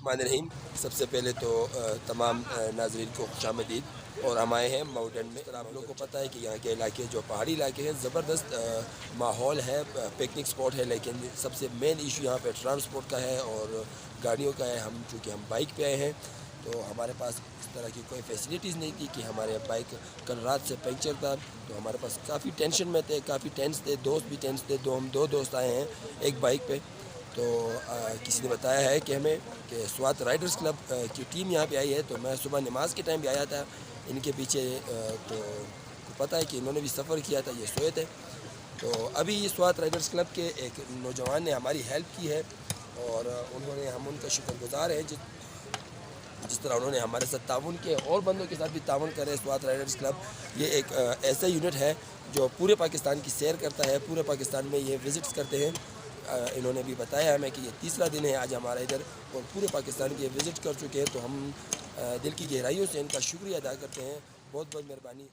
الرحمن الرحیم۔ سب سے پہلے تو تمام ناظرین کو خوش آمدید۔ اور ہم آئے ہیں ماؤنٹین میں۔ آپ لوگوں کو پتہ ہے کہ یہاں کے علاقے جو پہاڑی علاقے ہیں، زبردست ماحول ہے، پکنک سپاٹ ہے، لیکن سب سے مین ایشو یہاں پہ ٹرانسپورٹ کا ہے اور گاڑیوں کا ہے۔ چونکہ ہم بائک پہ آئے ہیں تو ہمارے پاس اس طرح کی کوئی فیسلٹیز نہیں تھی کہ ہمارے بائک کل رات سے پنکچر تھا، تو ہمارے پاس کافی ٹینشن میں تھے، کافی ٹینس تھے، دوست بھی ٹینس تھے۔ ہم دو دوست آئے ہیں ایک بائک پہ، تو کسی نے بتایا ہے کہ ہمیں کہ سوات رائڈرز کلب کی ٹیم یہاں پہ آئی ہے، تو میں صبح نماز کے ٹائم بھی آیا تھا ان کے پیچھے، تو پتہ ہے کہ انہوں نے بھی سفر کیا تھا، یہ سوئے تھے۔ تو ابھی سوات رائڈرز کلب کے ایک نوجوان نے ہماری ہیلپ کی ہے، اور ہم ان کا شکر گزار ہیں جس طرح انہوں نے ہمارے ساتھ تعاون کیا، اور بندوں کے ساتھ بھی تعاون کرے۔ سوات رائڈرز کلب یہ ایک ایسا یونٹ ہے جو پورے پاکستان کی سیر کرتا ہے، پورے پاکستان میں یہ وزٹس کرتے ہیں۔ انہوں نے بھی بتایا ہمیں کہ یہ تیسرا دن ہے آج ہمارا ادھر، اور پورے پاکستان کے وزٹ کر چکے ہیں، تو ہم دل کی گہرائیوں سے ان کا شکریہ ادا کرتے ہیں۔ بہت بہت مہربانی۔